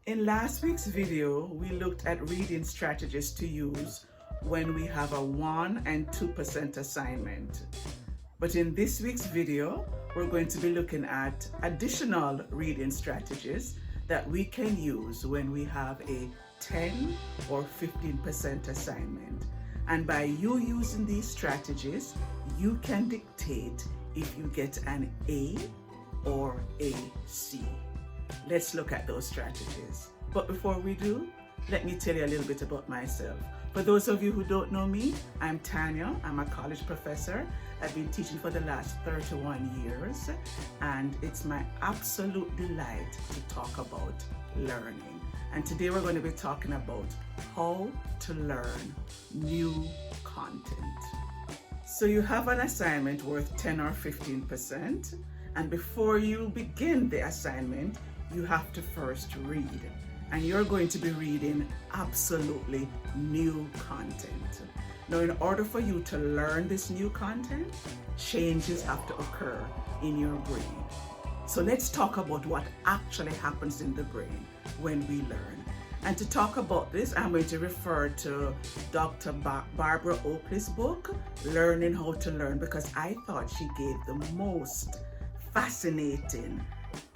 In last week's video, we looked at reading strategies to use when we have a 1 and 2% assignment. But in this week's video, we're going to be looking at additional reading strategies that we can use when we have a 10 or 15% assignment. And by you using these strategies, you can dictate if you get an A or a C. Let's look at those strategies. But before we do, let me tell you a little bit about myself. For those of you who don't know me, I'm Tanya. I'm a college professor. I've been teaching for the last 31 years, and it's my absolute delight to talk about learning. And today we're going to be talking about how to learn new content. So you have an assignment worth 10 or 15%, and before you begin the assignment, you have to first read. And you're going to be reading absolutely new content. Now, in order for you to learn this new content, changes have to occur in your brain. So let's talk about what actually happens in the brain when we learn. And to talk about this, I'm going to refer to Dr. Barbara Oakley's book, Learning How to Learn, because I thought she gave the most fascinating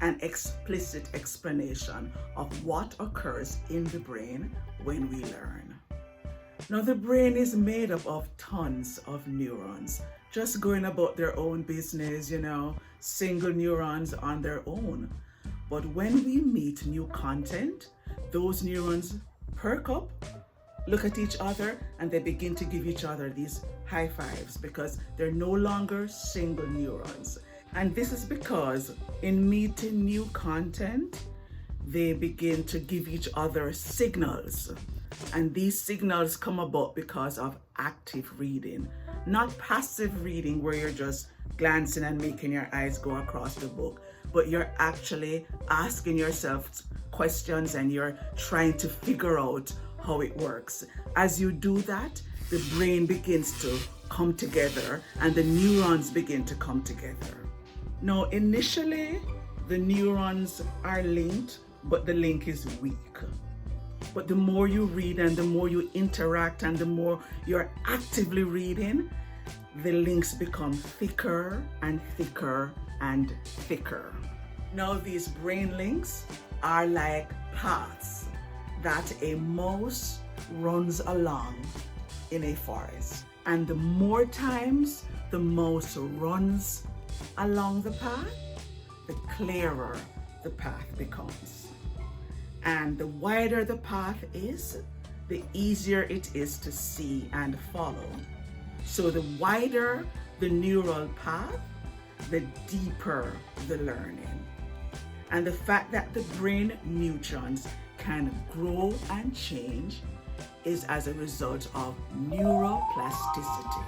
and explicit explanation of what occurs in the brain when we learn. Now, the brain is made up of tons of neurons, just going about their own business, single neurons on their own. But when we meet new content, those neurons perk up, look at each other, and they begin to give each other these high fives because they're no longer single neurons. And this is because in meeting new content, they begin to give each other signals. And these signals come about because of active reading, not passive reading where you're just glancing and making your eyes go across the book, but you're actually asking yourself questions and you're trying to figure out how it works. As you do that, the brain begins to come together and the neurons begin to come together. Now, initially, the neurons are linked, but the link is weak. But the more you read and the more you interact and the more you're actively reading, the links become thicker and thicker and thicker. Now, these brain links are like paths that a mouse runs along in a forest. And the more times the mouse runs along the path, the clearer the path becomes. And the wider the path is, the easier it is to see and follow. So the wider the neural path, the deeper the learning. And the fact that the brain neurons can grow and change is as a result of neuroplasticity.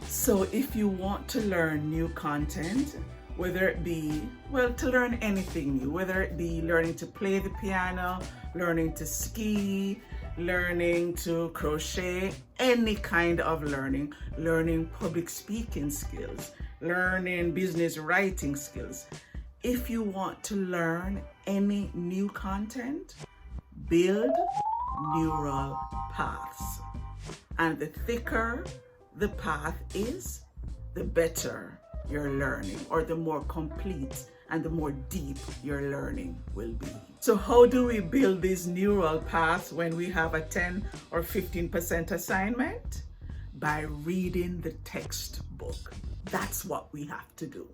So if you want to learn new content, whether it be, to learn anything new, whether it be learning to play the piano, learning to ski, learning to crochet, any kind of learning public speaking skills, learning business writing skills. If you want to learn any new content, build neural paths. And the thicker the path is, the better your learning, or the more complete and the more deep your learning will be. So how do we build these neural paths when we have a 10 or 15% assignment? By reading the textbook. That's what we have to do.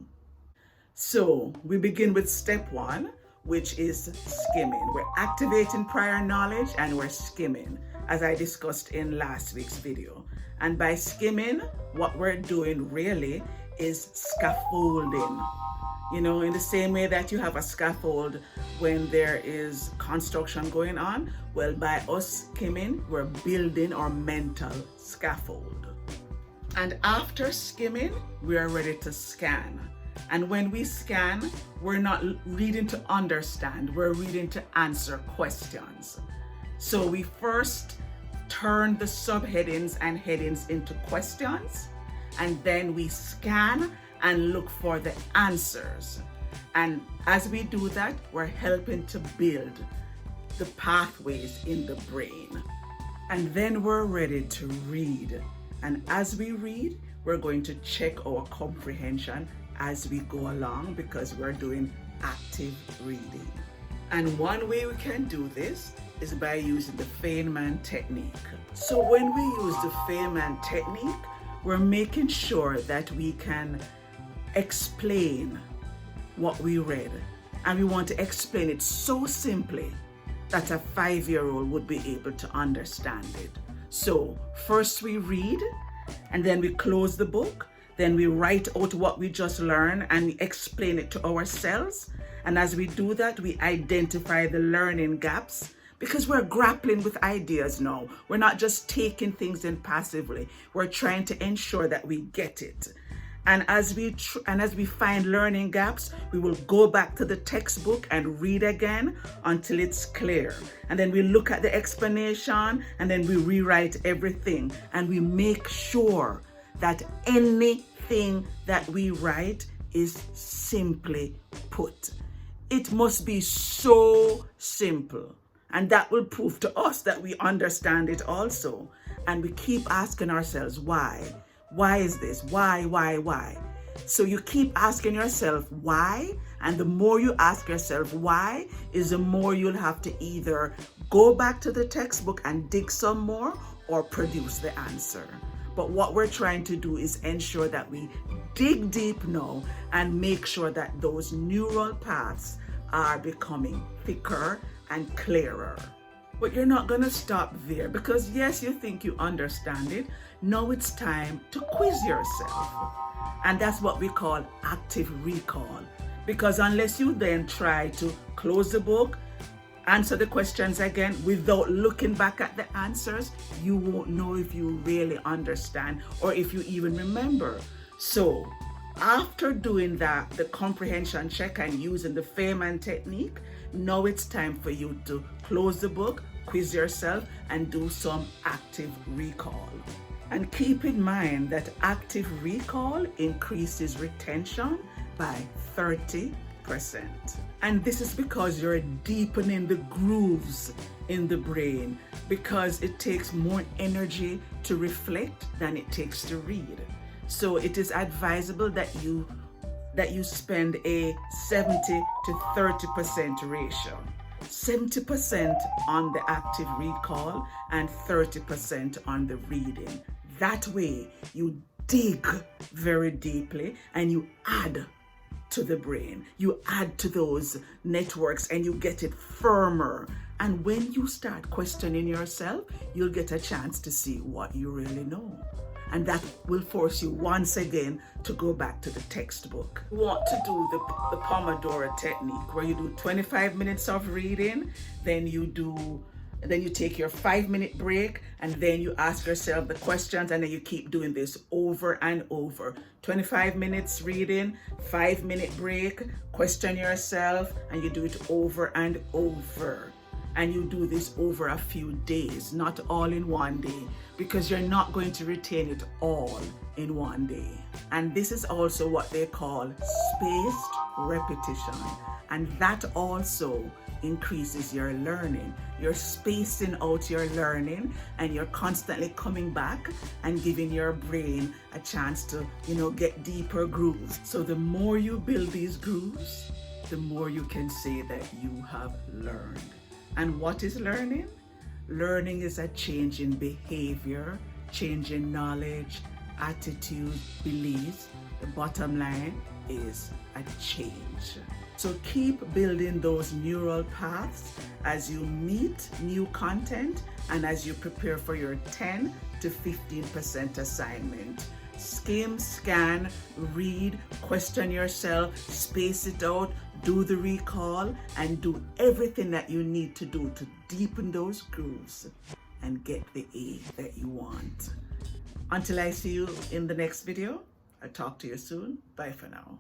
So we begin with step 1, which is skimming. We're activating prior knowledge and we're skimming, as I discussed in last week's video. And by skimming, what we're doing really is scaffolding. In the same way that you have a scaffold when there is construction going on, well, by us skimming, we're building our mental scaffold. And after skimming, we are ready to scan. And when we scan, we're not reading to understand, we're reading to answer questions. So we first turn the subheadings and headings into questions, and then we scan and look for the answers. And as we do that, we're helping to build the pathways in the brain. And then we're ready to read. And as we read, we're going to check our comprehension as we go along because we're doing active reading. And one way we can do this is by using the Feynman technique. So when we use the Feynman technique, we're making sure that we can explain what we read. And we want to explain it so simply that a 5-year-old would be able to understand it. So first we read, and then we close the book, then we write out what we just learned and we explain it to ourselves. And as we do that, we identify the learning gaps because we're grappling with ideas now. We're not just taking things in passively. We're trying to ensure that we get it. And as we find learning gaps, we will go back to the textbook and read again until it's clear. And then we look at the explanation and then we rewrite everything. And we make sure that anything that we write is simply put. It must be so simple. And that will prove to us that we understand it also. And we keep asking ourselves, why? Why is this? Why? So you keep asking yourself why, and the more you ask yourself why is the more you'll have to either go back to the textbook and dig some more or produce the answer. But what we're trying to do is ensure that we dig deep now and make sure that those neural paths are becoming thicker and clearer. But you're not going to stop there because yes, you think you understand it. Now it's time to quiz yourself. And that's what we call active recall. Because unless you then try to close the book, answer the questions again without looking back at the answers, you won't know if you really understand or if you even remember. So after doing that, the comprehension check and using the Feynman technique, now it's time for you to close the book, quiz yourself, and do some active recall. And keep in mind that active recall increases retention by 30%. And this is because you're deepening the grooves in the brain because it takes more energy to reflect than it takes to read. So it is advisable that you spend a 70 to 30% ratio. 70% on the active recall and 30% on the reading. That way you dig very deeply and you add to the brain. You add to those networks and you get it firmer. And when you start questioning yourself, you'll get a chance to see what you really know. And that will force you once again to go back to the textbook. You want to do the Pomodoro Technique where you do 25 minutes of reading, then you take your 5-minute break, and then you ask yourself the questions, and then you keep doing this over and over. 25 minutes reading, 5-minute break, question yourself, and you do it over and over. And you do this over a few days, not all in one day, because you're not going to retain it all in one day. And this is also what they call spaced repetition. And that also increases your learning. You're spacing out your learning and you're constantly coming back and giving your brain a chance to, get deeper grooves. So the more you build these grooves, the more you can say that you have learned. And what is learning? Learning is a change in behavior, change in knowledge, attitude, beliefs. The bottom line is a change. So keep building those neural paths as you meet new content and as you prepare for your 10 to 15% assignment. Skim, scan, read, question yourself, space it out, do the recall, and do everything that you need to do to deepen those grooves and get the A that you want. Until I see you in the next video, I'll talk to you soon. Bye for now.